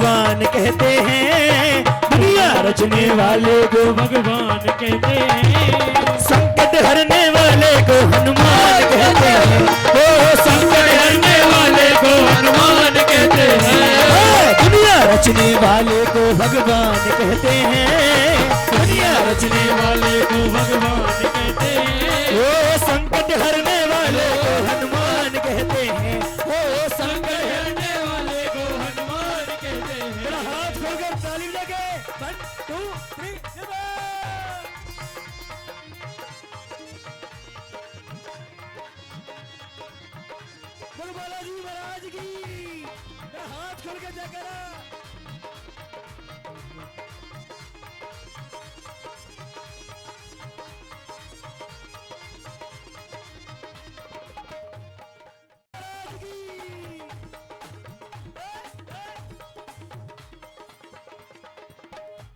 भगवान कहते हैं, दुनिया रचने वाले को भगवान कहते हैं, संकट हरने वाले को हनुमान कहते हैं, ओ संकट हरने वाले को हनुमान कहते हैं, दुनिया रचने वाले को भगवान कहते हैं, दुनिया रचने वाले को भगवान कहते हैं, ओ संकट हरने वाले को हनुमान कहते हैं, ओ संकट हरने वाले को हनुमान कहते हैं। मेरा हाथ खोलकर ताली लगे 1 2 3 बोलो बालाजी महाराज की। मेरा हाथ खोल के जयकारा।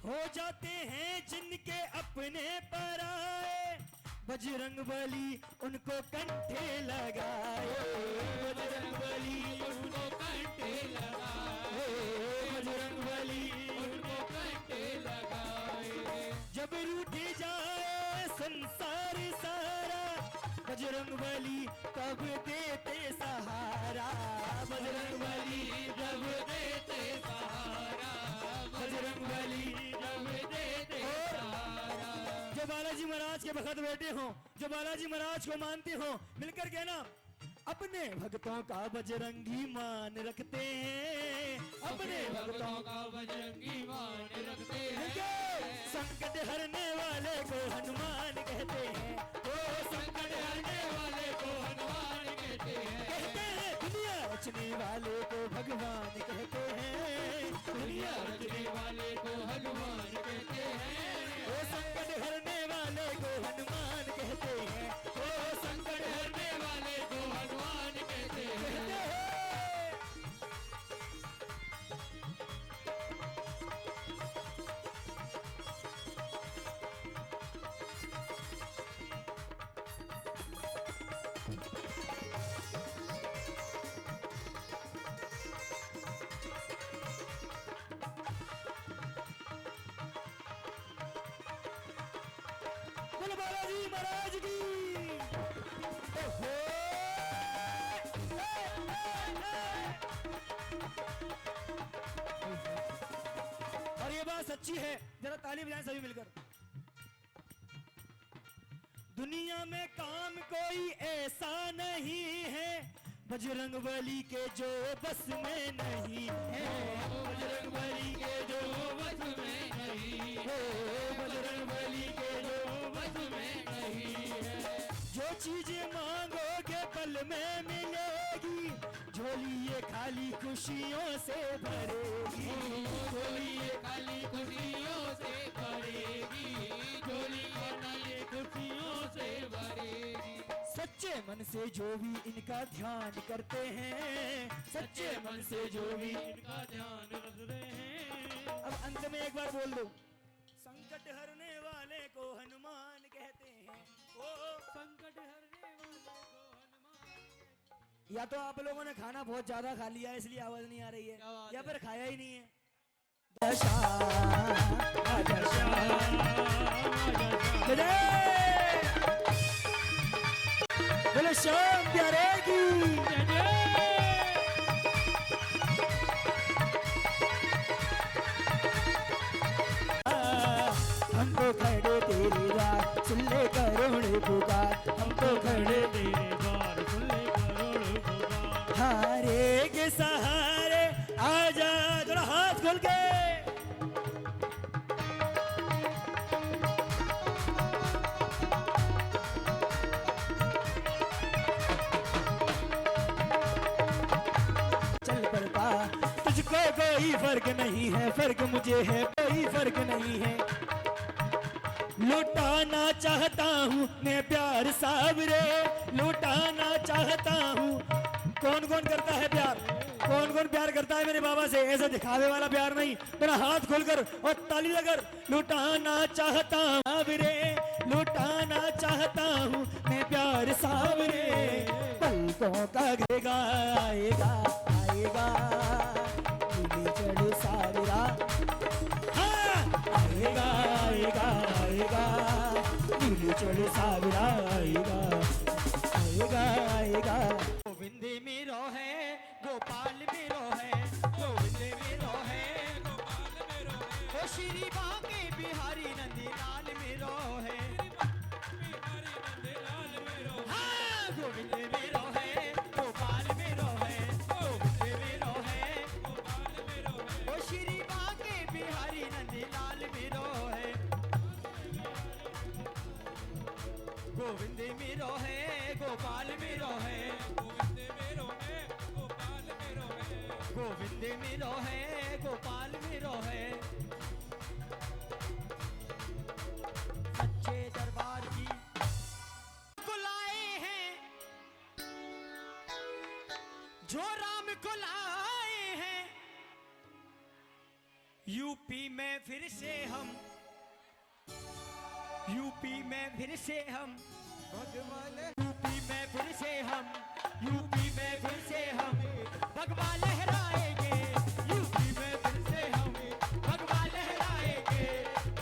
हो जाते हैं जिनके अपने पराए, बजरंग बली उनको कंठे लगाए, बजरंग बली उनको कंठे लगाए, बजरंग बली उनको कंठे लगाए, जब रूठ जाए संसार सारा, बजरंग बली कब देते सहारा, बजरंग बली जब देते सहारा, बजरंग बली जब देते सहारा। जो बालाजी महाराज के भक्त बैठे हो, जो बालाजी महाराज को मानते हो, मिलकर कहना, अपने भक्तों का बजरंगी मान रखते हैं, अपने भक्तों का बजरंगी मान रखते हैं, संकट हरने वाले को हनुमान कहते हैं, ओ संकट हरने वाले को हनुमान कहते हैं, दुनिया रचने वाले को भगवान कहते हैं, दुनिया रचने वाले को हनुमान कहते हैं, ओ संकट हरने वाले को हनुमान कहते हैं, ओ संकट हरने वाले को हनुमान कहते हैं। बोलो बालाजी महाराज की। ओहो। और ये बात सच्ची है, जरा ताली बजाएं सभी मिलकर। दुनिया में काम कोई ऐसा नहीं है, बजरंग बली के जो बस में नहीं है, बजरंग बली के जो बस में नहीं है, बजरंग बली के जो बस में नहीं है, जो चीजें मांगोगे पल में मिलेगी, झोली ये खाली खुशियों से भरेगी, झोली ये खाली खुशियों से भरेगी, झोली ये खाली खुशियों से भरेगी। सच्चे मन से जो भी इनका ध्यान करते हैं, सच्चे मन से जो भी इनका ध्यान रखते हैं। अब अंत में एक बार बोल दो, संकट हरने वाले को हनुमान कहते हैं, ओ संकट हरने वाले को हनुमान। या तो आप लोगों ने खाना बहुत ज्यादा खा लिया है इसलिए आवाज नहीं आ रही है, या फिर खाया ही नहीं है। बोले श्याम प्यारे की। हमको खड़े तेरी रात सुन ले करुण पुकार, हमको खड़े तेरे द्वार सुन ले करुण पुकार, हारे के सहारे आजा, जरा हाथ खोल के। तुझको कोई फर्क नहीं है, फर्क मुझे है, कोई फर्क नहीं है, लुटाना चाहता हूँ मैं प्यार सावरे, लुटाना चाहता हूँ। कौन कौन करता है प्यार, कौन कौन प्यार करता है मेरे बाबा से, ऐसा दिखावे वाला प्यार नहीं, मेरा हाथ खोलकर और ताली लगाकर। लुटाना चाहता हूँ सावरे, लुटाना चाहता हूँ मैं प्यार सावरे, पलकों का घेगा आएगा आएगा, चढ़ सा चल सावरा आएगा आएगा आएगा। गोविंद मेरो है गोपाल मेरो है, गोविंद मेरो है गोपाल मेरो है, ओ श्री बांके बिहारी नंदलाल मेरो है, हाँ गोविंद मेरो है गोपाल मेरो है, गोविंद मेरो है गोपाल मेरो है, ओ श्री बांके बिहारी नंदलाल मेरो है, गोविंद मेरो है गोपाल मेरो है, गोविंद मेरो है गोपाल मेरो है, सच्चे दरबार की को लाए हैं, जो राम को लाए हैं, यूपी में फिर से हम, यूपी में फिर से हम, यूपी में फिर से हम, यूपी में फिर से हम भगवा लहराएंगे, यूपी में फिर से हम भगवा लहराएंगे,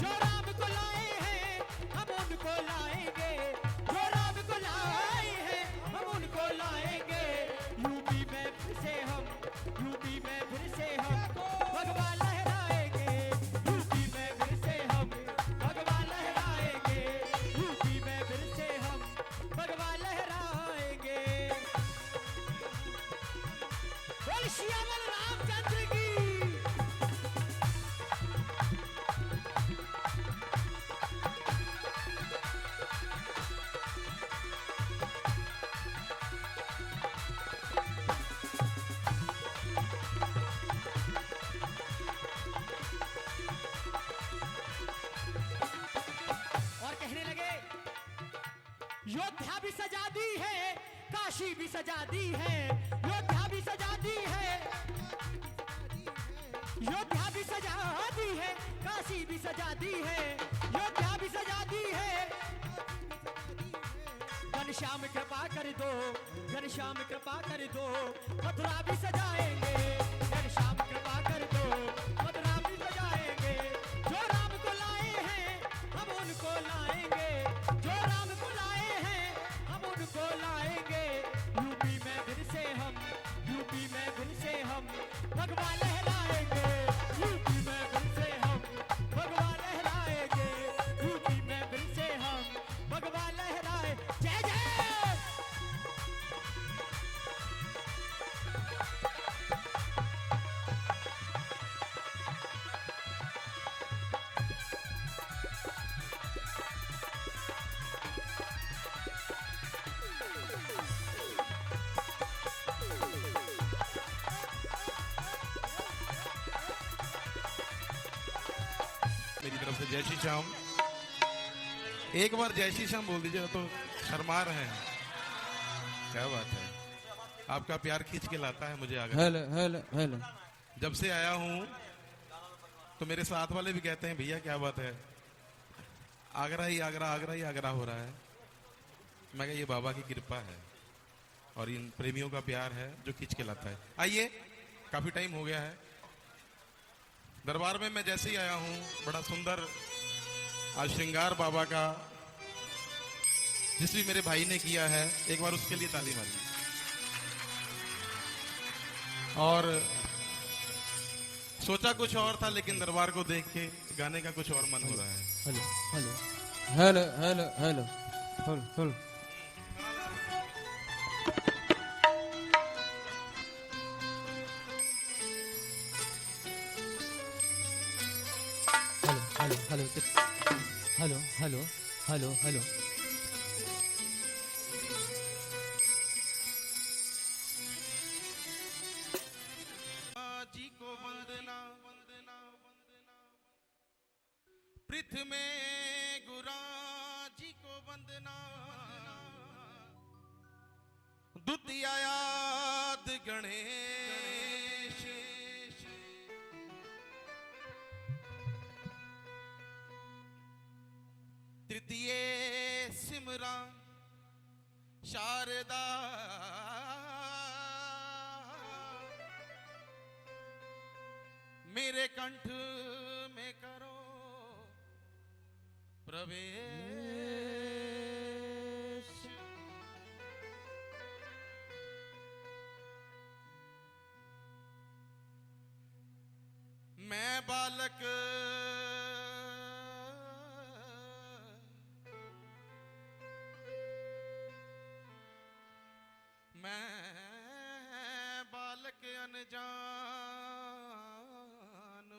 जो राम को लाए हैं हम उनको लाएंगे, जो राम को लाए हैं हम उनको लाएंगे, यूपी में फिर से हम, यूपी में फिर से हम भगवा लहराएंगे, यूपी में फिर से हम भगवा लहराएंगे, यूपी में फिर से हम भगवा लहराएंगे। बोल श्यामल रामचंद्र की। और कहने लगे योद्धा भी सजा दी है, काशी भी सजा दी है, योद्धा भी सजा दी है, योद्धा भी सजा दी है, काशी भी सजा दी है, योद्धा भी सजा दी है, घनश्याम कृपा कर दो, घनश्याम कृपा कर दो, मथुरा भी सजाएंगे, घनश्याम कृपा कर दो, मथुरा भी सजाएंगे, जो राम को लाए हैं हम उनको लाएंगे, जो राम को लाए हैं हम उनको लाएंगे, यूपी में फिर से हम, यूपी में फिर से हम भगवा लहराएंगे, यूपी में फिर से हम भगवा लहराएंगे, यूपी में फिर से हम भगवा लहराए। जय जय। मेरी तरफ से जय श्री श्याम। एक बार जय श्री श्याम बोल दीजिए, तो शर्मा रहे हैं। क्या बात है, आपका प्यार खींच के लाता है मुझे आगे। Hello hello hello. जब से आया हूं तो मेरे साथ वाले भी कहते हैं भैया क्या बात है, आगरा ही आगरा, आगरा ही आगरा हो रहा है। मैं कहा ये बाबा की कृपा है और इन प्रेमियों का प्यार है जो खींच के लाता है। आइए, काफी टाइम हो गया है दरबार में। मैं जैसे ही आया हूं बड़ा सुंदर आज श्रृंगार बाबा का जिस भी मेरे भाई ने किया है, एक बार उसके लिए ताली मारिए। और सोचा कुछ और था, लेकिन दरबार को देख के गाने का कुछ और मन हो रहा है। Hello hello hello hello hello hello hello. Hello hello hello hello hello hello. जी को वंदना वंदना वंदना, पृथ्वी में गुरा जी को वंदना, द्वितीयायाद गणेश, तृतीय सिमरा शारदा, मेरे कंठ में करो प्रवेश। बालक अनजान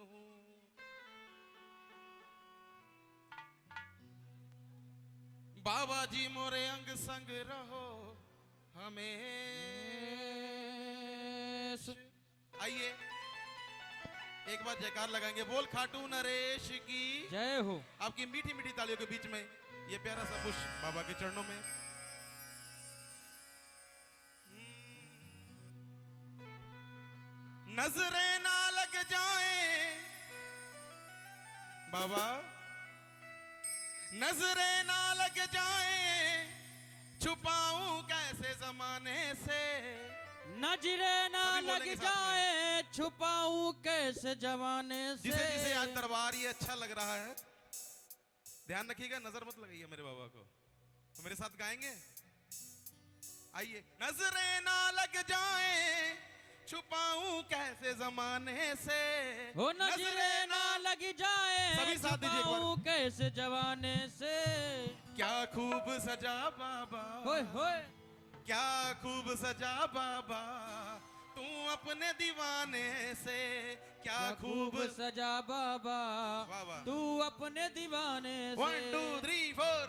हूं। बाबा जी मोरे अंग संग रहो हमें। आइए एक बार जयकार लगाएंगे, बोल खाटू नरेश की जय हो। आपकी मीठी मीठी तालियों के बीच में ये प्यारा सा पुष्प बाबा के चरणों में। नजरें ना लग जाए बाबा, नजरें ना लग जाए, छुपाऊं कैसे जमाने से। नजरें ना सभी लग बोलेंगे साथ जाए, छुपाऊं कैसे जमाने से। जिसे जिसे आज दरबार ये अच्छा लग रहा है, ध्यान रखिएगा, नजर मत लगाइए मेरे बाबा को। तो मेरे साथ गाएंगे, आइए। नजरें ना लग जाए, छुपाऊं कैसे जमाने से। हो नजरें ना लग जाए, सभी साथ दीजिए एक बार। छुपाऊं कैसे जमाने से। क्या खूब सजा बाबा, होए होए। क्या खूब सजा बाबा, तू अपने दीवाने से। क्या खूब सजा बाबा, वाह वाह। तू अपने दीवाने से। 1 2 3 4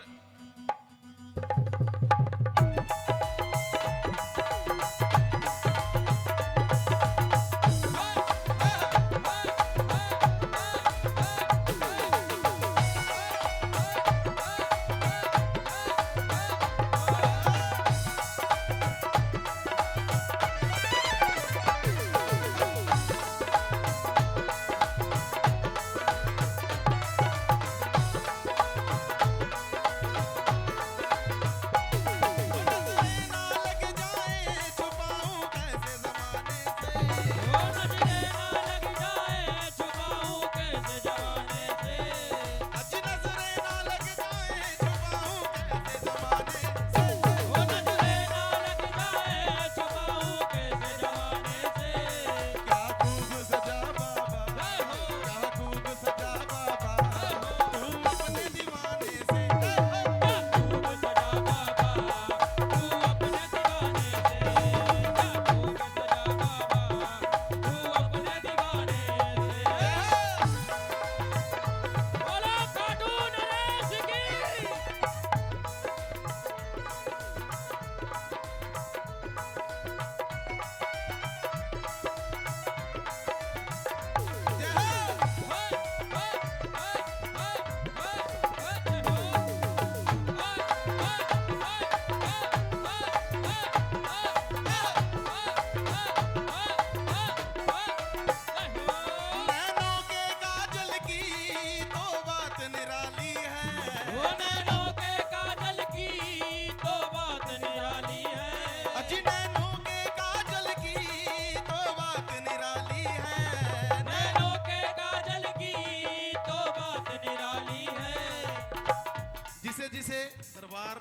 जिसे दरबार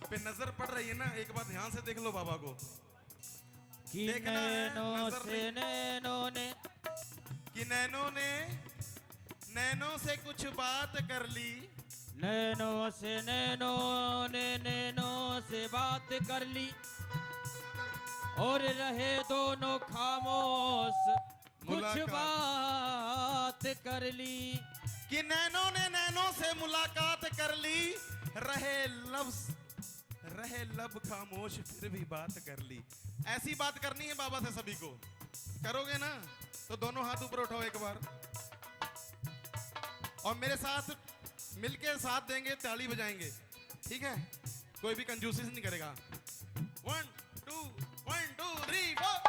पे नजर पड़ रही है ना, एक बार ध्यान से देख लो बाबा को। कि देखना है, नैनों नजर से नैनों ने, कि नैनों ने नैनों से कुछ बात कर ली। नैनों से नैनों ने नैनों से बात कर ली, और रहे दोनों खामोश कुछ बात कर ली। कि नैनों ने नैनों से मुलाकात कर ली, रहे लब खामोश फिर भी बात कर ली। ऐसी बात करनी है बाबा से सभी को, करोगे ना? तो दोनों हाथ ऊपर उठाओ एक बार, और मेरे साथ मिलके साथ देंगे, ताली बजाएंगे, ठीक है? कोई भी कंजूसी नहीं करेगा। 1 2 1 2 3 4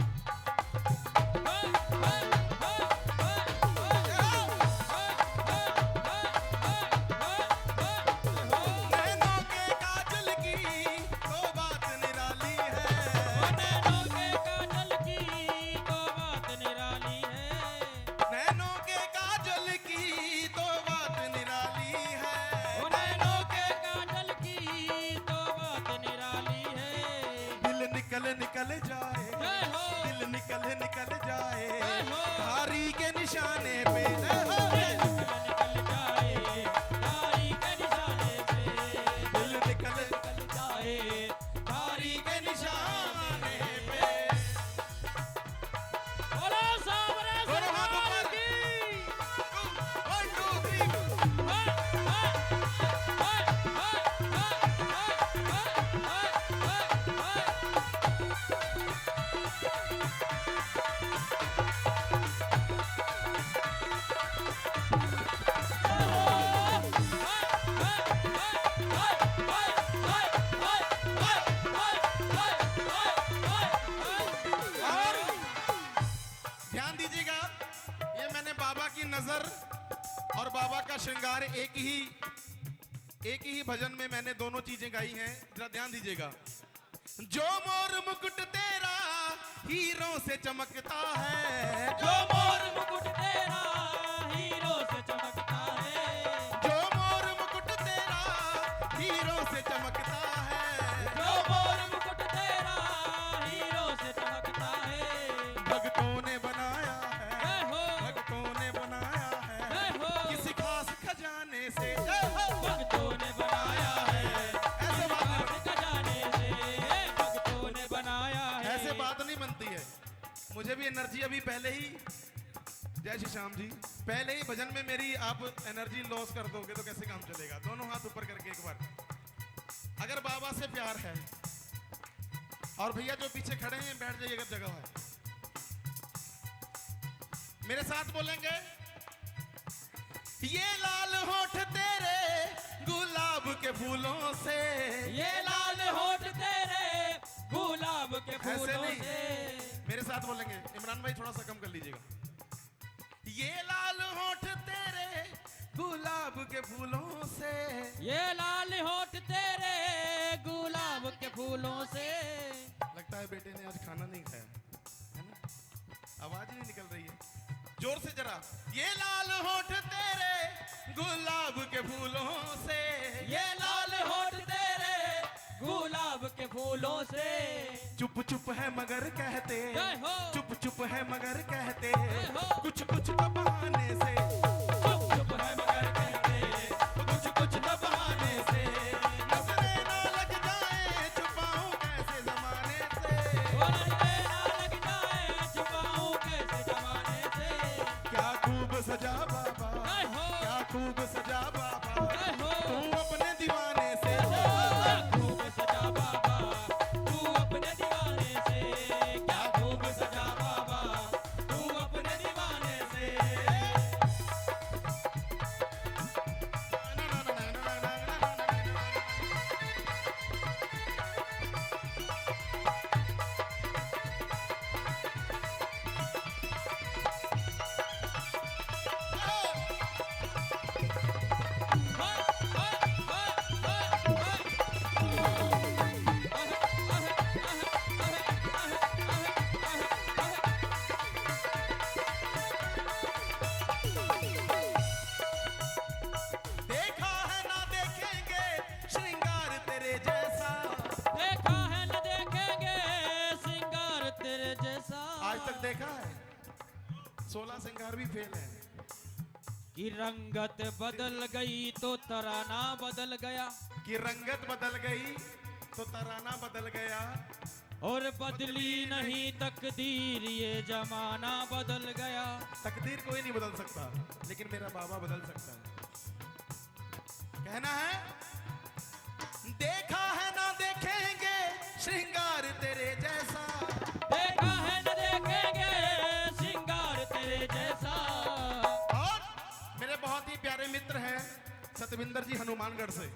निकल जाए, दिल निकल जाए। और बाबा का श्रृंगार एक ही भजन में मैंने दोनों चीजें गाई हैं, जरा ध्यान दीजिएगा। जो मोर मुकुट तेरा हीरों से चमकता है, जो मोर मुकुट तेरा हीरो से चमकता है, जो मोर मुकुट तेरा हीरों से चमकता है, जो मोर मुकुट तेरा हीरो से चमकता है। भक्तों ने बनाया है, जय हो, भक्तों ने बनाया है, जय हो, किसी खास खजाने से, जय हो, भक्तों ने बनाया है, ऐसे बात नहीं, खजाने से भक्तों ने बनाया है। ऐसे बात नहीं बनती है। मुझे भी एनर्जी अभी पहले ही, जय श्री श्याम जी, पहले ही भजन में मेरी आप एनर्जी लॉस कर दोगे तो कैसे काम चलेगा। दोनों हाथ ऊपर करके एक बार, अगर बाबा से प्यार है, और भैया जो पीछे खड़े हैं बैठ जाइए अगर जगह है, मेरे साथ बोलेंगे, ये लाल होठ तेरे गुलाब के फूलों से, ये लाल होठ तेरे गुलाब के ऐसे फूलों नहीं, से। मेरे साथ बोलेंगे। इमरान भाई थोड़ा सा कम कर लीजिएगा। ये लाल होठ तेरे गुलाब के फूलों से, ये लाल होठ तेरे गुलाब के फूलों से। लगता है बेटे ने आज खाना नहीं खाया है ना, आवाज ही नहीं निकल रही है, जोर से जरा। ये लाल होठ तेरे गुलाब के फूलों से, ये लाल होठ तेरे गुलाब के फूलों से। चुप चुप है मगर कहते, जय हो, चुप चुप है मगर कहते, जय हो, कुछ कुछ तो बहाने से, चुप चुप है मगर कहते, कुछ कुछ तो बहाने से, नजरें ना लग जाए छुपाऊं कैसे जमाने से, वो नजरें ना लग जाए छुपाऊं कैसे जमाने से। क्या खूब सजा बाबा, जय हो, क्या खूब सजा बाबा, जय हो, तू अपने दीवाने से, क्या खूब सजा बाबा तू अपने दीवाने से, क्या खूब सजा बाबा तू अपने दीवाने से। देखा है ना देखेंगे श्रृंगार तेरे जैसा, देखा है न देखेंगे सिंगार तेरे जैसा। आज तक देखा है 16 श्रृंगार भी फेल है। कि रंगत बदल गई तो तराना बदल गया, कि रंगत बदल गई तो तराना बदल गया, और बदली नहीं तकदीर ये जमाना बदल गया। तकदीर कोई नहीं बदल सकता लेकिन मेरा बाबा बदल सकता है। कहना है, देखा है ना देखेंगे श्रृंगार तेरे जैसा, देखा है न देखेंगे सिंगार तेरे जैसा। और मेरे बहुत ही प्यारे मित्र हैं सतविंदर जी हनुमानगढ़ से,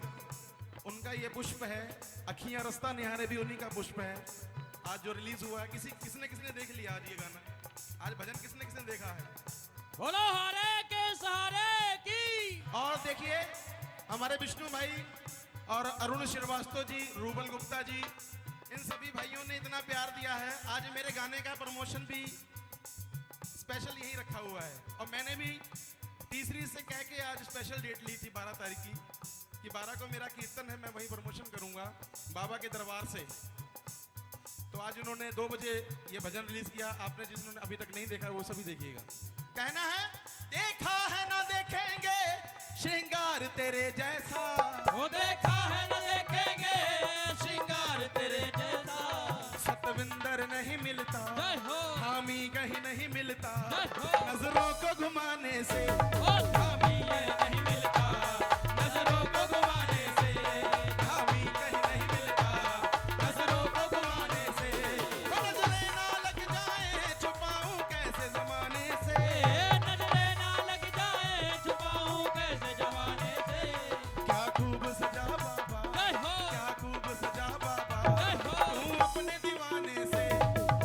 उनका ये पुष्प है, अखियां रास्ता निहारे भी उन्हीं का पुष्प है। आज जो रिलीज हुआ है, किसने देख लिया आज ये गाना, आज भजन किसने देखा है? बोलो हारे के सहारे की। और देखिए हमारे विष्णु भाई और अरुण श्रीवास्तव जी, रूबल गुप्ता जी, इन सभी भाइयों ने इतना प्यार दिया है। आज मेरे गाने का प्रमोशन भी स्पेशल यही रखा हुआ है, और मैंने भी तीसरी से कह के आज स्पेशल डेट ली थी 12 तारीख की, कि 12 को मेरा कीर्तन है, मैं वही प्रमोशन करूंगा बाबा के दरबार से। तो आज उन्होंने 2 बजे ये भजन रिलीज किया, आपने जिन्होंने अभी तक नहीं देखा वो सभी देखिएगा। कहना है, देखा है ना देखेंगे श्रृंगार तेरे जैसा, वो देखा है न देखेंगे सिंगार तेरे जैसा। सतविंदर नहीं मिलता, जय हो, हामी कहीं नहीं मिलता, जय हो, नजरों को घुमाने से, ओ स्वामी ये नहीं मिलता, नजरों को घुमाने से। हामी कहीं नहीं मिलता, नजरों को घुमाने से, वो नजरें ना लग जाए छुपाऊं कैसे जमाने से, नजरें ना लग जाए छुपाऊं कैसे जमाने से। क्या खूब सजा बाबा, जय हो, क्या खूब सजा बाबा, जय हो, तू अपने दीवाने से,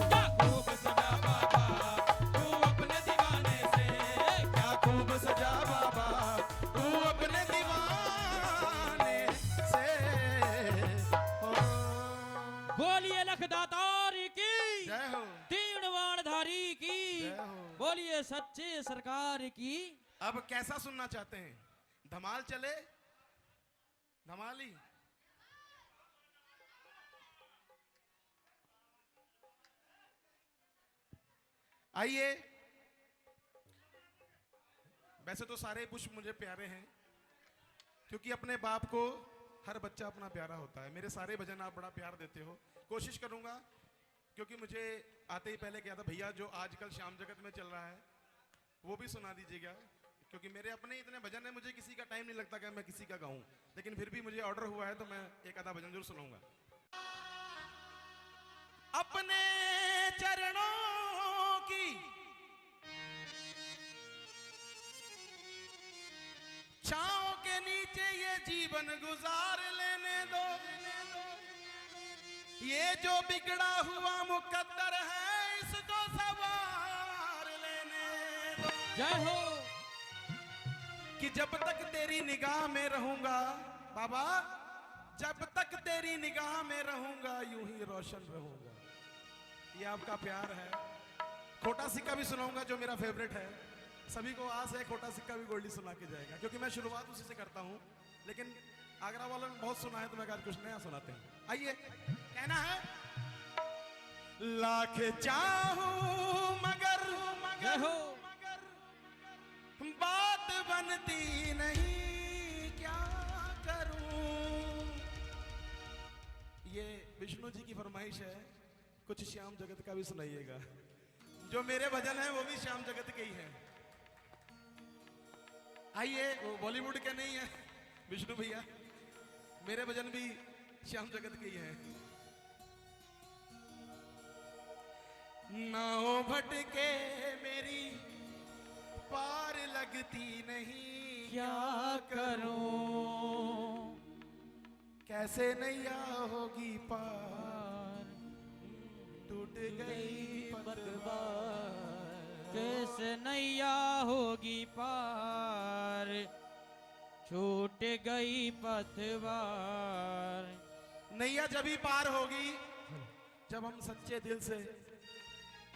क्या खूब सजा बाबा तू अपने दीवाने से। क्या खूब सजा सच्चे सरकार की। अब कैसा सुनना चाहते हैं? धमाल चले? धमाली? आइए। वैसे तो सारे पुष्प मुझे प्यारे हैं, क्योंकि अपने बाप को हर बच्चा अपना प्यारा होता है। मेरे सारे भजन आप बड़ा प्यार देते हो। कोशिश करूंगा, क्योंकि मुझे आते ही पहले क्या था, भैया जो आजकल श्याम जगत में चल रहा है वो भी सुना दीजिएगा, क्योंकि मेरे अपने इतने भजन है, मुझे किसी का टाइम नहीं लगता कि मैं किसी का गाऊं, लेकिन फिर भी मुझे ऑर्डर हुआ है तो मैं एक आधा भजन जरूर सुनाऊंगा। अपने चरणों की छांव के नीचे ये जीवन गुजार लेने दो। ये जो बिगड़ा हुआ मुकद्दर है इसको सवार लेने दो। जय हो। कि जब तक तेरी निगाह में रहूंगा बाबा, जब तक तेरी निगाह में रहूंगा यूं ही रोशन रहूंगा। ये आपका प्यार है। खोटा सिक्का भी सुनाऊंगा जो मेरा फेवरेट है। सभी को आस है खोटा सिक्का भी गोल्डी सुना के जाएगा, क्योंकि मैं शुरुआत उसी से करता हूं, लेकिन आगरा वालों ने बहुत सुना है तो मैं आज कुछ नया सुनाते हैं। आइए। कहना है, लाख चाहूं मगर जय हो। बात बनती नहीं, क्या करूं। ये विष्णु जी की फरमाइश है, कुछ श्याम जगत का भी सुनाइएगा। जो मेरे भजन हैं वो भी श्याम जगत के ही हैं। आइए। वो बॉलीवुड के नहीं है विष्णु भैया, मेरे भजन भी श्याम जगत के ही हैं। नाव भटके मेरी पार लगती नहीं, क्या करूं। कैसे नैया होगी पार, टूट गई पतवार। कैसे नैया होगी पार, छूट गई पतवार। नैया जब ही पार होगी जब हम सच्चे दिल से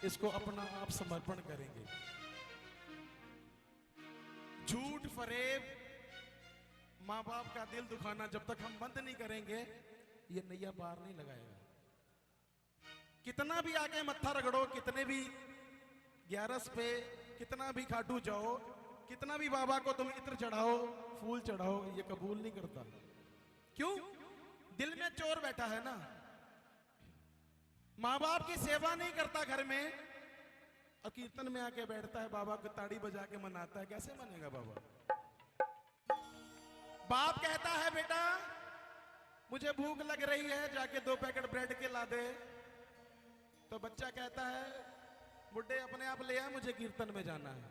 इसको अपना आप समर्पण करेंगे। झूठ फरेब माँ बाप का दिल दुखाना जब तक हम बंद नहीं करेंगे, ये नैया पार नहीं लगाएगा। कितना भी आगे मत्था रगड़ो, कितने भी ग्यारस पे कितना भी खाटू जाओ, कितना भी बाबा को तुम इत्र चढ़ाओ, फूल चढ़ाओ, ये कबूल नहीं करता। क्यों? दिल में चोर बैठा है ना। माँ बाप की सेवा नहीं करता घर में, और कीर्तन में आके बैठता है, बाबा को ताड़ी बजा के मनाता है। कैसे मानेगा बाबा? बाप कहता है बेटा मुझे भूख लग रही है, जाके 2 पैकेट ब्रेड के ला दे, तो बच्चा कहता है बुड्ढे अपने आप ले आ, मुझे कीर्तन में जाना है।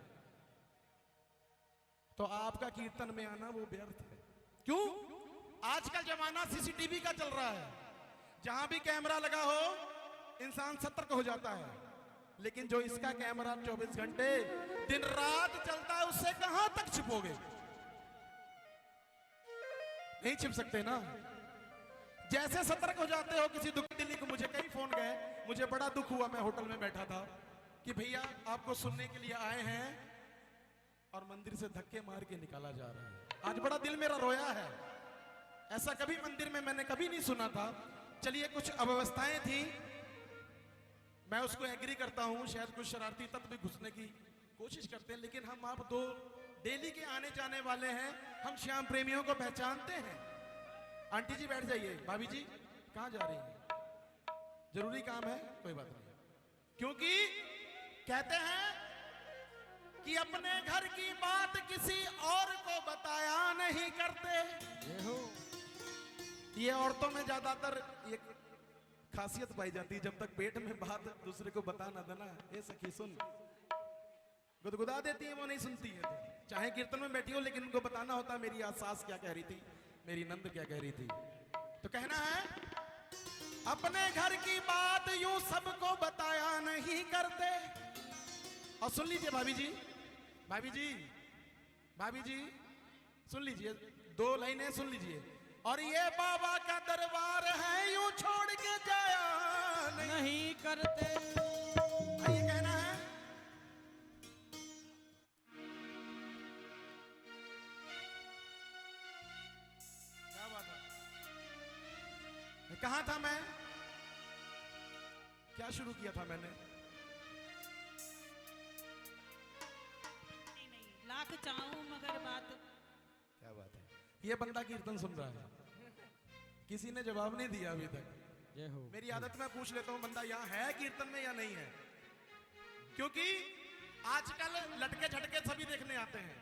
तो आपका कीर्तन में आना वो व्यर्थ है। क्यों? आजकल जमाना सीसीटीवी का चल रहा है, जहां भी कैमरा लगा हो इंसान सतर्क हो जाता है, लेकिन जो इसका कैमरा 24 घंटे दिन रात चलता है, उससे कहां तक छिपोगे? नहीं छिप सकते ना। जैसे सतर्क हो जाते हो किसी दुख दिल्ली को, मुझे कई फोन गए, मुझे बड़ा दुख हुआ, मैं होटल में बैठा था कि भैया आपको सुनने के लिए आए हैं और मंदिर से धक्के मार के निकाला जा रहा है। आज बड़ा दिल मेरा रोया है। ऐसा कभी मंदिर में मैंने कभी नहीं सुना था। चलिए कुछ अव्यवस्थाएं थी, मैं उसको एग्री करता हूं, शायद कुछ शरारती तत्व भी घुसने की कोशिश करते हैं, लेकिन हम आप दो डेली के आने जाने वाले हैं, हम श्याम प्रेमियों को पहचानते हैं। आंटी जी बैठ जाइए। भाभी जी कहां जा रही हैं? जरूरी काम है? कोई बात नहीं। क्योंकि कहते हैं कि अपने घर की बात किसी और को बताया नहीं करते। ये औरतों में ज्यादातर ये खासियत पाई जाती है, जब तक पेट में बात दूसरे को बता ना देना, ये सखी सुन, गुदगुदा देती है, वो नहीं सुनती है। चाहे कीर्तन में बैठी हो, लेकिन उनको बताना होता मेरी आज सास क्या कह रही थी, मेरी नंद क्या कह रही थी। तो कहना है अपने घर की बात यूं सबको बताया नहीं करते। और सुन लीजिए भाभी जी, भाभी जी, भाभी जी सुन लीजिए, 2 लाइनें सुन लीजिए। और ये बाबा का दरबार है, यूं छोड़ के जाया नहीं करते। ये कहना है कहां था मैं? क्या शुरू किया था मैंने? नहीं, लाख चाहूं मगर बात। क्या बात है। ये बंदा कीर्तन सुन रहा है, किसी ने जवाब नहीं दिया अभी तक। जय हो। मेरी आदत में पूछ लेता हूं बंदा यहाँ है कीर्तन में या नहीं है, क्योंकि आजकल लटके झटके सभी देखने आते हैं,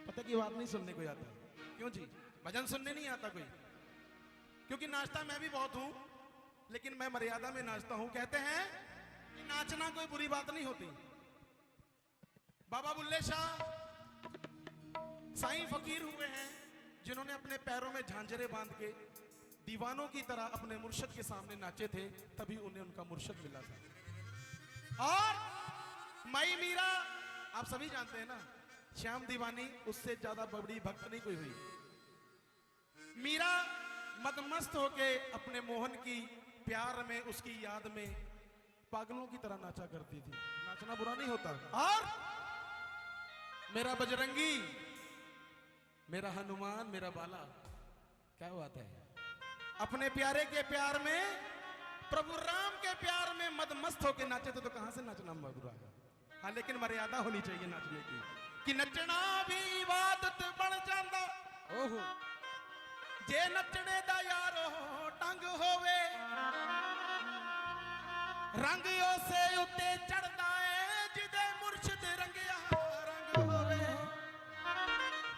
पता की बात नहीं सुनने को आता। क्यों जी? भजन सुनने नहीं आता कोई? क्योंकि नाचता मैं भी बहुत हूं, लेकिन मैं मर्यादा में नाचता हूं। कहते हैं कि नाचना कोई बुरी बात नहीं होती। बाबा बुल्ले शाह साईं फकीर हुए हैं जिन्होंने अपने पैरों में झांझरे बांध के दीवानों की तरह अपने मुर्शद के सामने नाचे थे, तभी उन्हें उनका मुर्शद मिला था। और माई मीरा आप सभी जानते हैं ना, श्याम दीवानी उससे ज्यादा बड़ी भक्त नहीं कोई हुई। मीरा मदमस्त होके अपने मोहन की प्यार में, उसकी याद में पागलों की तरह नाचा करती थी। नाचना बुरा नहीं होता। और मेरा बजरंगी, मेरा हनुमान, मेरा बाला, क्या बात है। अपने प्यारे के प्यार में, प्रभु राम के प्यार में मदमस्त होके नाचे थे, तो कहां से नाचना बुरा है? हाँ, लेकिन मर्यादा होनी चाहिए नाचने की, कि नचना भी इबादत बन जाता। ओहो, जे नचने दा यारो टंग होवे, रंग उसे उत्ते चढ़दा है जिदे मुर्शिद रंगिया रंग होवे।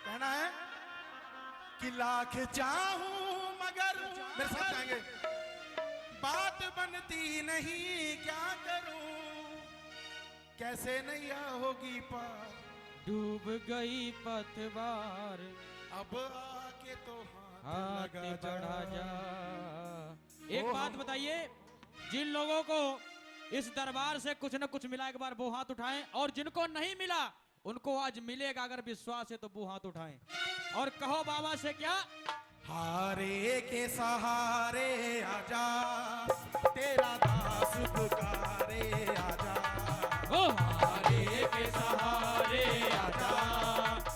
कहना है कि लाख चाहूं मगर, मेरे साथ जाएंगे, बात बनती नहीं, क्या करूं, कैसे नैया होगी पार, डूब गई पतवार, अब आके तो हाथ बढ़ा जा। एक बात बताइए, जिन लोगों को इस दरबार से कुछ न कुछ मिला, एक बार वो हाथ उठाएं, और जिनको नहीं मिला उनको आज मिलेगा, अगर विश्वास है तो वो हाथ उठाएं और कहो बाबा से क्या? हारे के सहारे आजा, तेरा दास पुकारे आजा। ओ हारे के सहारे आजा,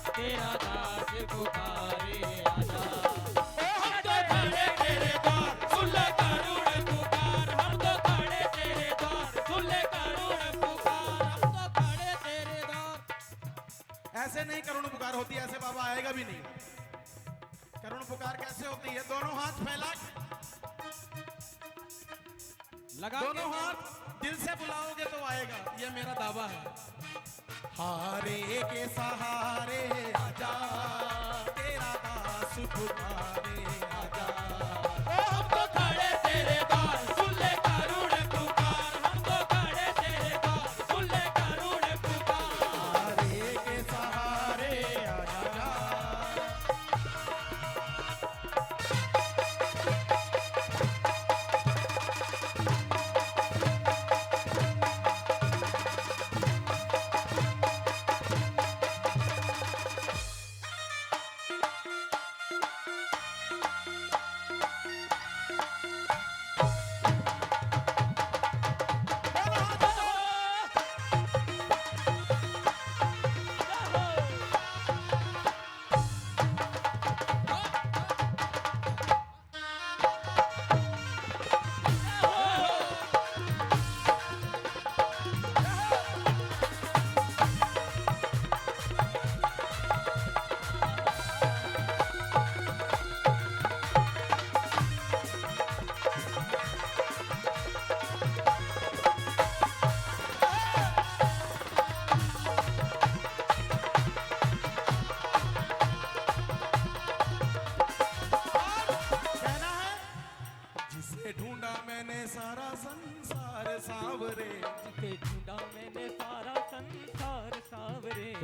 तेरा दास पुकारे आजा। हम तो खड़े तेरे द्वार, सुन ले करुण पुकार, हम तो खड़े तेरे द्वार, सुन ले करुण पुकार, हम तो खड़े तेरे द्वार। ऐसे नहीं करुण पुकार होती, ऐसे बाबा आएगा भी नहीं। करुण पुकार कैसे होती है? दोनों हाथ फैला, दोनों हाथ दिल से बुलाओगे तो आएगा, ये मेरा दावा है। हारे के सहारे आजा, तेरा दास पुकारे आजा। हम तो खड़े तेरे द्वार, सुन ले करुण पुकार, हम तो खड़े तेरे द्वार, सुन ले करुण पुकार। हारे के सहारे आजा।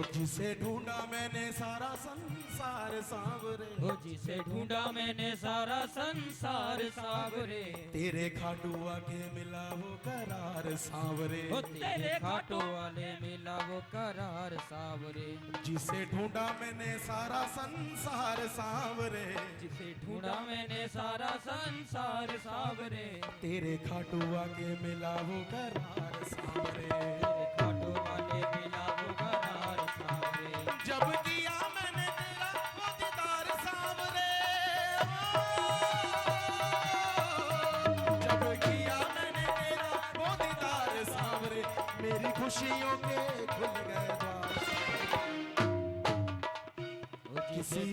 जिसे ढूंढा मैंने सारा संसार सांवरे, हो जिसे ढूंढा मैंने सारा संसार सांवरे, तेरे खाटुआ के मिला वो करार सांवरे, हो तेरे खाटू वाले मिला वो करार सांवरे, जिसे ढूंढा मैंने सारा संसार सांवरे, जिसे ढूंढा मैंने सारा संसार सांवरे, तेरे खाटुआ के मिला वो करार सांवरे, तेरे खाटू वाले मिला वो करार सांवरे, जब किया मैंने तेरा वो दीदार सांवरे, खुशियों के खुल गए द्वार। किसी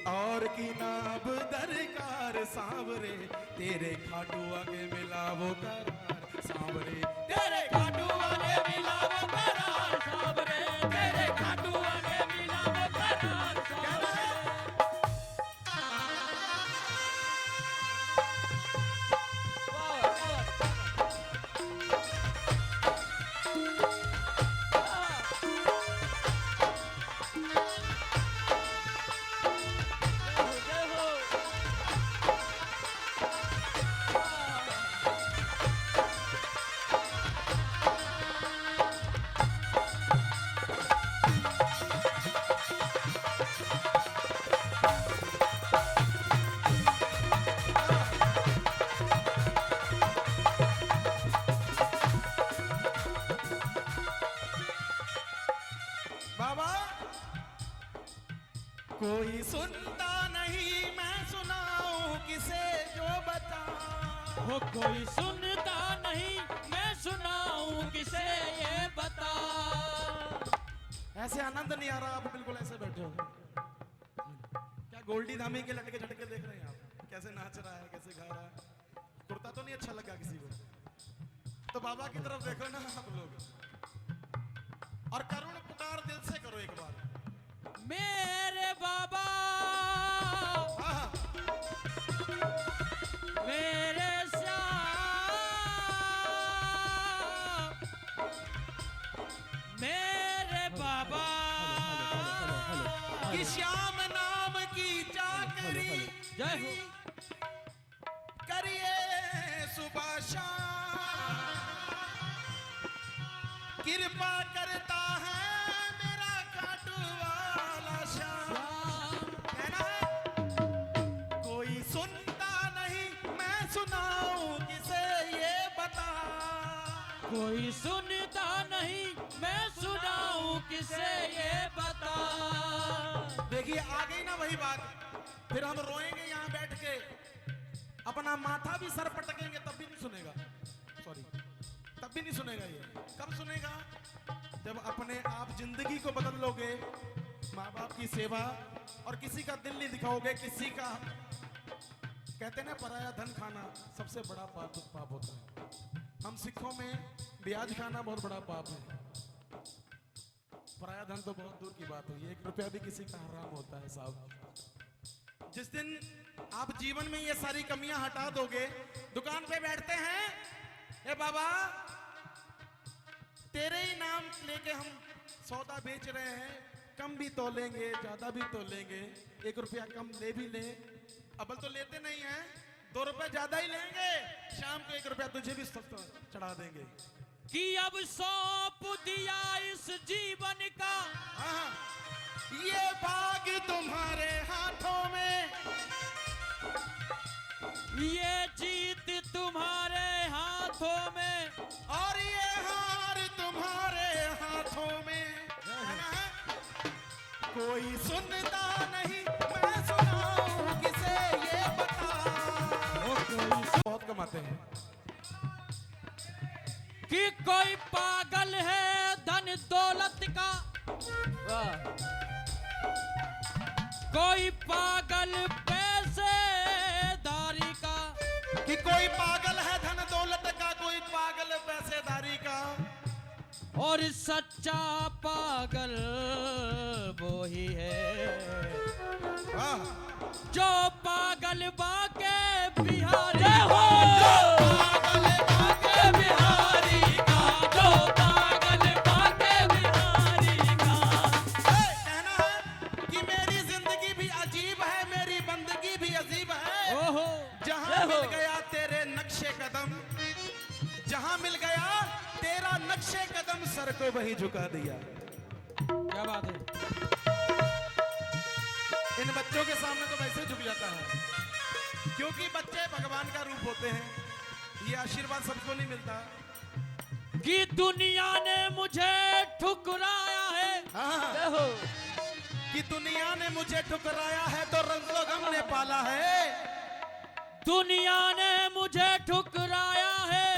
और की ना अब दरकार सांवरे, तेरे खाटू आगे मिला वो करार सांवरे, तेरे खाटू आगे मिला वो करार सांवरे, तेरे खाटू आगे मिला वो करार सांवरे। बाबा कोई सुनता नहीं, मैं सुनाऊं किसे जो बता। वो कोई सुनता नहीं, मैं सुनाऊं किसे ये बता। ऐसे आनंद नहीं आ रहा, आप बिल्कुल ऐसे बैठे हो। क्या गोल्डी धामी के लटके झटके देख रहे हैं आप, कैसे नाच रहा है, कैसे गा रहा है। कुर्ता तो नहीं अच्छा लगा किसी को, तो बाबा की तरफ देखो ना आप लोग, और करुण पुकार दिल से करो एक बार। मेरे बाबा, हाँ, मेरे श्याम, मेरे बाबा कि श्याम नाम की चाकरी जय हो। करिए सुबह शाम, कृपा करता है मेरा खाटू वाला श्याम। कहना है कोई सुनता नहीं, मैं सुनाऊं किसे ये बता। कोई सुनता नहीं, मैं सुनाऊं किसे ये बता। देखिए आ गई ना वही बात, फिर हम रोएंगे यहाँ बैठ के, अपना माथा भी सर पटकेंगे तब भी नहीं सुनेगा, सॉरी तब भी नहीं सुनेगा। ये कब सुनेगा? जब अपने आप जिंदगी को बदल लोगे, माँ बाप की सेवा और किसी का दिल नहीं दिखाओगे, किसी का, कहते ना पराया धन खाना सबसे बड़ा पाप होता है। हम सिखों में ब्याज खाना बहुत बड़ा पाप है, पराया धन तो बहुत दूर की बात हुई। 1 रुपया भी किसी का हराम होता है साहब। जिस दिन आप जीवन में ये सारी कमियां हटा दोगे, दुकान पे बैठते हैं, ए बाबा तेरे ही नाम लेके हम सौदा बेच रहे हैं, कम भी तो लेंगे, ज्यादा भी तो लेंगे, 1 रुपया कम ले भी ले, अबल तो लेते नहीं हैं, 2 रुपए ज्यादा ही लेंगे, शाम को 1 रुपया तुझे भी चढ़ा देंगे। कि अब सौंप दिया इस जीवन का, हाँ, ये भाग तुम्हारे हाथों में, ये जीत तुम्हारे हाथों में, और ये हार तुम्हारे हाथों में। कोई सुनता नहीं, मैं सुनाऊं किसे ये बता। बहुत कमाते हैं कि कोई पागल है धन दौलत का, कोई पागल पैसेदारी का, कि कोई पागल है धन दौलत का, कोई पागल पैसेदारी का, और सच्चा पागल वो ही है जो पागल बाके बिहारी हो। पागल बाके बिहारी का, जो पागल बाके बिहारी का। कहना है कि मेरी जिंदगी भी अजीब है, मेरी बंदगी भी अजीब है। ओहो, जहां मिल गया तेरे नक्शे कदम, जहां मिल गया तेरा नक्शे कदम, सर को वही झुका दिया। क्या बात है। इन बच्चों के सामने तो वैसे झुक जाता है, क्योंकि बच्चे भगवान का रूप होते हैं, ये आशीर्वाद सबको नहीं मिलता। कि दुनिया ने मुझे ठुकराया है, हाँ, कि दुनिया ने मुझे ठुकराया है तो रंजो गम ने पाला है। दुनिया ने मुझे ठुकराया है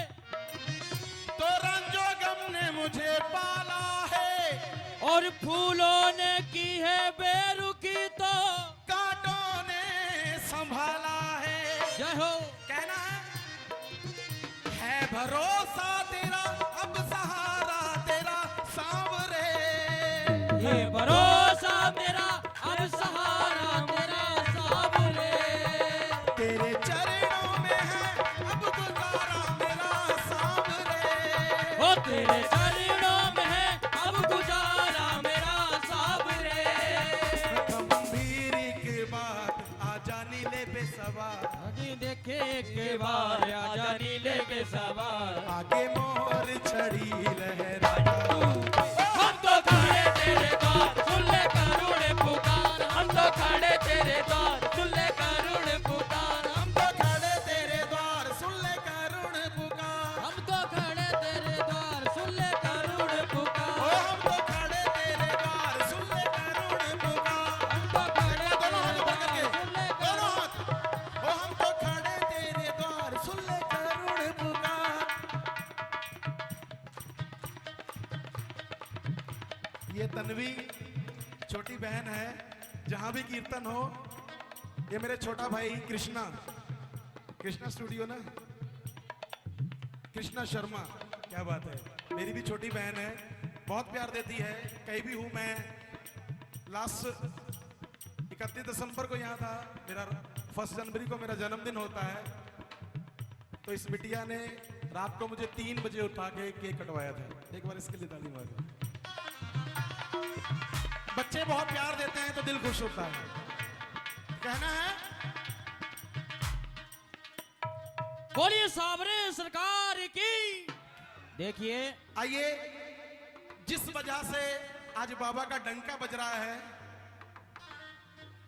तो रंजो मुझे पाला है, और फूलों ने की है बेरुखी तो कांटों ने संभाला है। जय हो। कहना है भरोसा तेरा, अब सहारा तेरा सांवरे। ये भरोसा मेरा, अब सहारा तेरा सावरे। तेरे चरणों में है अब गुजारा मेरा सांवरे। ओ तेरे चरणों में है अब गुजारा मेरा सावरे। गंभीर के बाद आजा नीले पे सवार, आगे देखे के बार आजा नीले के सवार। आगे मोर छड़ी लहराता। हम तो खड़े तेरे द्वार, सुन ले करुण पुकार। हम तो खड़े तेरे द्वार, सुन ले करुण पुकार। हम तो खड़े तेरे द्वार सुन ले करुण पुकार। हम तो खड़े तेरे द्वार, सुन ले करुण ओ पुकार। हम तो खड़े तेरे द्वार सुन ले करुण पुकार। हम तो खड़े दोनों हाथ ऊपर करके, सुन ले दोनों हाथ। ओ हम तो खड़े तेरे द्वार सुन ले करुण पुकार। ये तन्वी छोटी बहन है, जहां भी कीर्तन हो, ये मेरे छोटा भाई कृष्णा, कृष्णा स्टूडियो ना, कृष्णा शर्मा, क्या बात है, मेरी भी छोटी बहन है, बहुत प्यार देती है। कहीं भी हूं मैं, लास्ट 31 दिसंबर को यहाँ था, मेरा 1 जनवरी को मेरा जन्मदिन होता है, तो इस बिटिया ने रात को मुझे 3 बजे उठा के केक कटवाया था। एक बार इसके लिए ताली मारो। बच्चे बहुत प्यार देते हैं तो दिल खुश होता है। कहना है बोलिए सावरे सरकार की। देखिए आइए, जिस वजह से आज बाबा का डंका बज रहा है,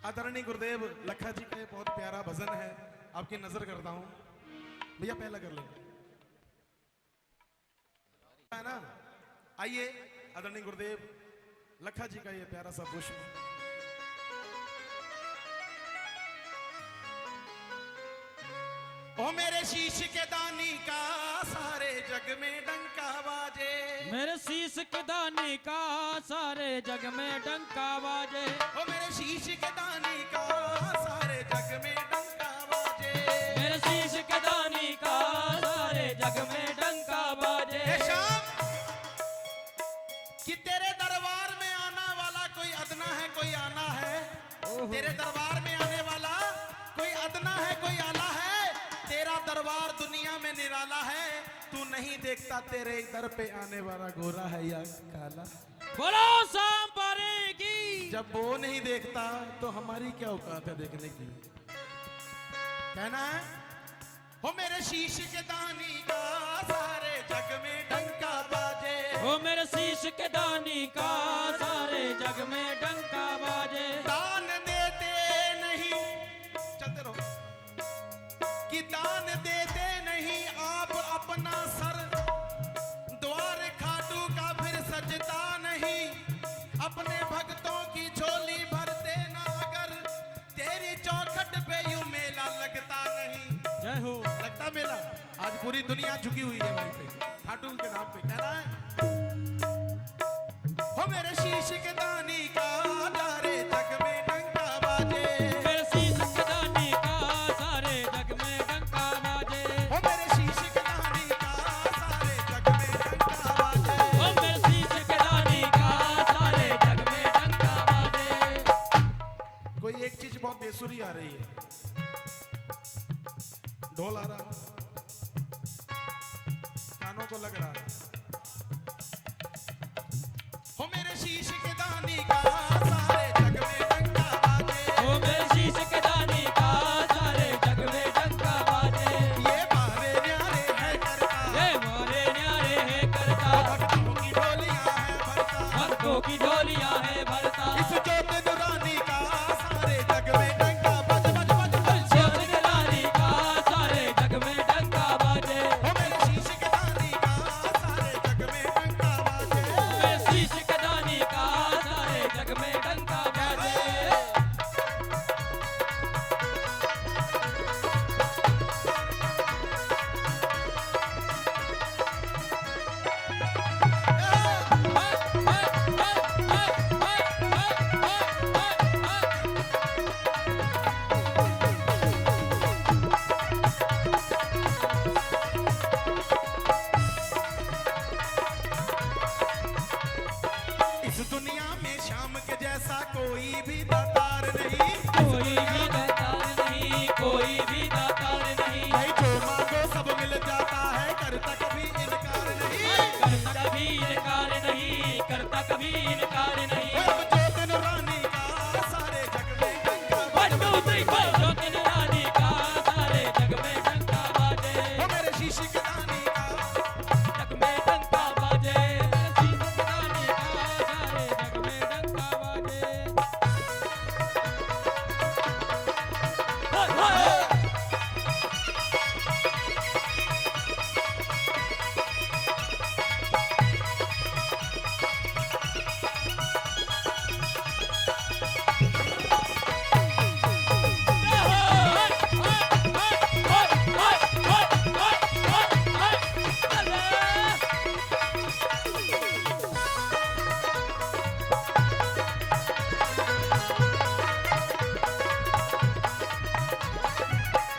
आदरणीय गुरुदेव लखा जी का ये बहुत प्यारा भजन है, आपकी नजर करता हूं। भैया पहला कर लेंगे, है ना। आइए, आदरणीय गुरुदेव लखा जी का ये प्यारा सा पुष्प। ओ मेरे शीश के दानी का सारे जग में डंका बाजे। मेरे शीश के दानी का सारे जग में डंका बाजे। ओ मेरे शीश के दानी का सारे जग में डंका बाजे। मेरे शीश के दानी का सारे जग में डंका बाजे। हे शाम, कि तेरे दरबार में आना वाला कोई अदना है, कोई आना है। तेरे दरबार में आने वाला कोई अदना है, कोई आला है। तेरा दरबार दुनिया में निराला है, तू नहीं देखता तेरे दर पे आने वाला गोरा है या काला। बोलो शाम पारे की। जब वो नहीं देखता तो हमारी क्या औकात है देखने की। कहना है हो मेरे शीश के दानी का सारे जग में डंका बाजे। ओ मेरे शीश के दानी का सारे जग में डंका बाजे। दान देते नहीं, चलते रहो, कि दान देते नहीं आप अपना सर, द्वार खाटू का फिर सजता नहीं। अपने भक्तों की झोली भरते ना अगर, तेरी चौखट पे यूं मेला लगता नहीं। जय हो। लगता मेला, आज पूरी दुनिया झुकी हुई है वहीं पे खाटू के नाम पे। कह रहा है हो मेरे शीश के दानी का सारे जग में डंका बाजे। मेरे शीश के दानी का सारे जग में डंका बाजे। हो मेरे शीश के दानी का सारे जग में डंका बाजे। ओ मेरे शीश के दानी का सारे जग में डंका बाजे। कोई एक चीज बहुत बेसुरी आ रही है, ढोल आ रहा, कानों को लग रहा है। हो मेरे शीश के दानी का सारे जग में डंका बाजे। ओ मेरे शीश के दानी का सारे जग में डंका बाजे। ये मारे न्यारे है करता, ये मोरे न्यारे है करता। भक्तों की ढोलियां है भरता। भक्तों की ढोलियां है भरता। इस जोत दुरानी का सारे जग में डंका बज बज बज बज। ज्योत जलानी का सारे जग में डंका बाजे। हो मेरे शीश के दानी का सारे कोई भी दातार नहीं, कोई भी दातार नहीं, कोई भी दातार नहीं। भाई जो मांगो सब मिल जाता है, करता कभी इनकार नहीं, करता कभी इनकार नहीं, करता कभी इनकार नहीं। अब जो दिन रानी का सारे जग में डंका One, two, three, four। जो दिन रानी का सारे जग में डंका बाजे, वो मेरे शीशी के दानी का जग में डंका बाजे, मेरे शीश की रानी का सारे जग में डंका बाजे। हाय, हाय।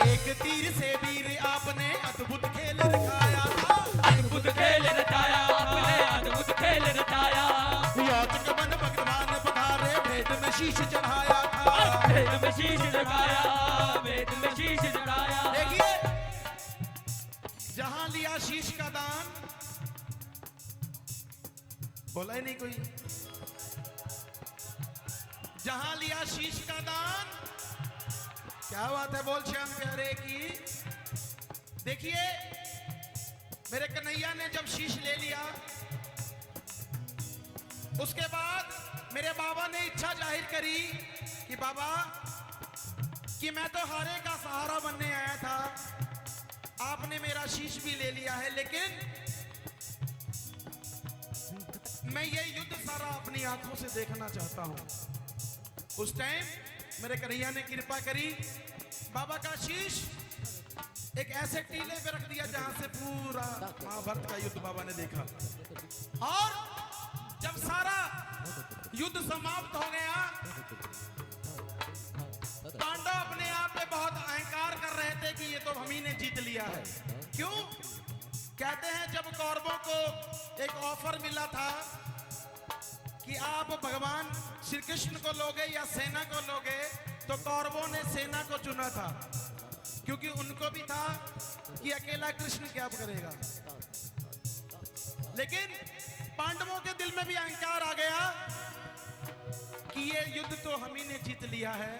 एक तीर से वीर आपने अद्भुत खेल दिखाया था, अद्भुत खेल रचाया आपने, अद्भुत खेल रचाया। याचक बन भगवान पधारे, भेद में शीश चढ़ाया था। वेद में शीश झुकाया, वेद में शीश झुकाया। देखिए जहां लिया शीश का दान, बोला ही नहीं कोई, जहां लिया शीश का दान, क्या बात है बोल श्याम प्यारे की। देखिए मेरे कन्हैया ने जब शीश ले लिया, उसके बाद मेरे बाबा ने इच्छा जाहिर करी कि बाबा कि मैं तो हारे का सहारा बनने आया था, आपने मेरा शीश भी ले लिया है, लेकिन मैं ये युद्ध सारा अपनी आंखों से देखना चाहता हूं। उस टाइम मेरे कन्हैया ने कृपा करी, बाबा का शीश एक ऐसे टीले पे रख दिया जहां से पूरा महाभारत का युद्ध बाबा ने देखा। और जब सारा युद्ध समाप्त हो गया, पांडव अपने आप पे बहुत अहंकार कर रहे थे कि ये तो हम ही ने जीत लिया है। क्यों? कहते हैं जब कौरवों को एक ऑफर मिला था कि आप भगवान श्री कृष्ण को लोगे या सेना को लोगे, तो कौरवों ने सेना को चुना था, क्योंकि उनको भी था कि अकेला कृष्ण क्या करेगा। लेकिन पांडवों के दिल में भी अहंकार आ गया कि ये युद्ध तो हम ही ने जीत लिया है।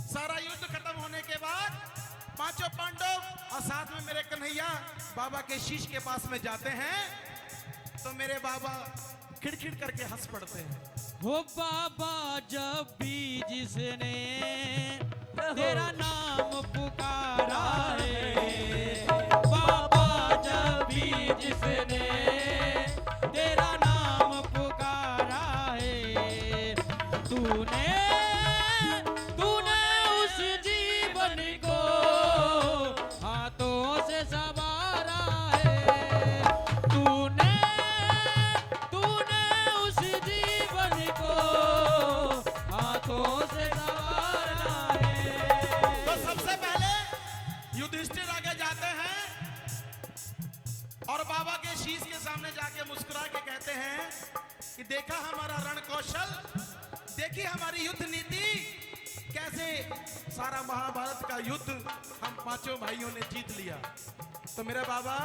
सारा युद्ध खत्म होने के बाद पांचों पांडव और साथ में मेरे कन्हैया बाबा के शीश के पास में जाते हैं, तो मेरे बाबा खिड़खिड़ करके हंस पड़ते हैं। हो बाबा जब भी जिसने तेरा नाम पुकारा है, बाबा जब भी जिसने तेरा नाम पुकारा है, तूने तूने उस जीवन को हाथों से संवारा है, तूने तूने उस जीवन को हाथों से संवारा है। तो सबसे पहले युधिष्ठिर आगे जाते हैं और बाबा के शीश के सामने जाके मुस्कुरा के कहते हैं कि देखा हमारा रण कौशल, देखी हमारी युद्ध नीति, कैसे सारा महाभारत का युद्ध हम पांचों भाइयों ने जीत लिया। तो मेरा बाबा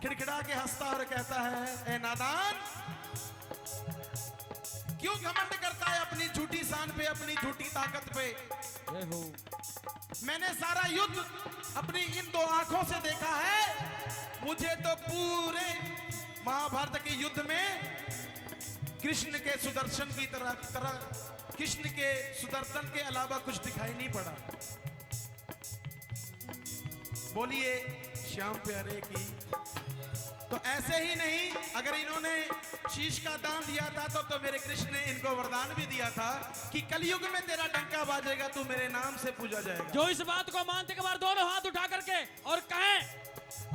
खिड़खिड़ा के हंसता और कहता है, ए नादान, क्यों घमंड करता है अपनी झूठी शान पे, अपनी झूठी ताकत पे। मैंने सारा युद्ध अपनी इन दो आंखों से देखा है, मुझे तो पूरे महाभारत के युद्ध में कृष्ण के सुदर्शन की तरह कृष्ण के सुदर्शन के अलावा कुछ दिखाई नहीं पड़ा। बोलिए श्याम प्यारे की। तो ऐसे ही नहीं, अगर इन्होंने शीश का दान दिया था तो मेरे कृष्ण ने इनको वरदान भी दिया था कि कलयुग में तेरा डंका बाजेगा, तू मेरे नाम से पूजा जाएगा। जो इस बात को मानते के बार दोनों हाथ उठा करके और कहें,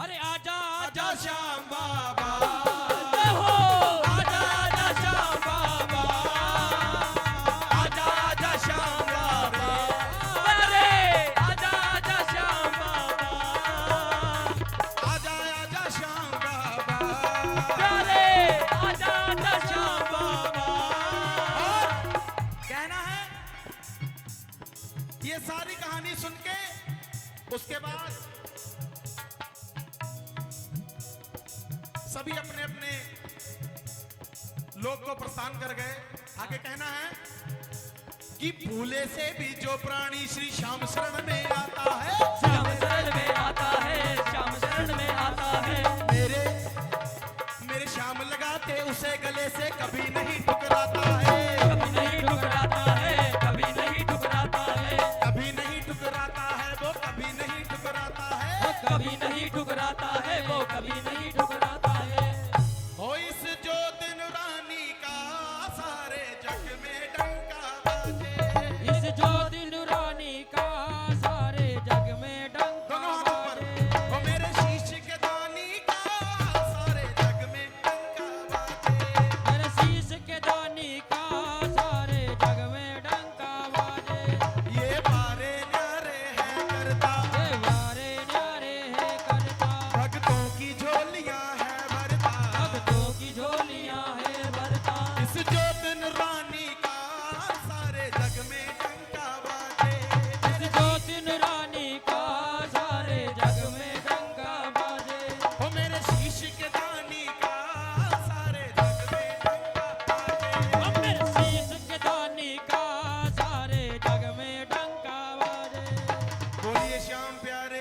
अरे आजा आजा श्याम बाबा, आजा आजा श्याम बाबा, आजा आजा श्याम बाबा, अरे आजा आजा श्याम बाबा, आजा आजा श्याम बाबा, अरे आजा आजा श्याम बाबा। और ये सारी कहानी सुन के उसके बाद सभी अपने अपने लोग को प्रस्थान कर गए। आगे कहना है कि भूले से भी जो प्राणी श्री श्याम शरण में आता है, श्याम शरण में आता है, श्याम शरण में आता है। मेरे श्याम लगाते उसे गले से कभी नहीं ठुकराता है, कभी नहीं ठुकराता है, कभी नहीं ठुकराता है, कभी नहीं ठुकराता है, वो कभी नहीं ठुकराता है, कभी नहीं ठुकराता है, वो कभी नहीं ठुकराता है। हो इस जो दिन रानी का सारे जग में डंका बाजे, इस जो दिन रानी का सारे जग में डंका दोनों हाथों पर। बाजे। हो मेरे शीश के दानी का सारे जग में डंका बाजे, मेरे शीश के दानी का सारे जग में डंका बाजे। ये बारे न्यारे है करता, ये यारे न्यारे है करता, भक्तों की झोलियां है भरता, भक्तों की झोलियां है भरता। इस जो दिन रानी का सारे जग में डंका बाजे, इस जो दिन रानी का सारे जग में डंका बाजे। हो मेरे शीश के दानी का सारे जग में डंका बाजे। हम मेरे शीश के दानी का सारे जग में डंका बाजे। बोलिए श्याम प्यारे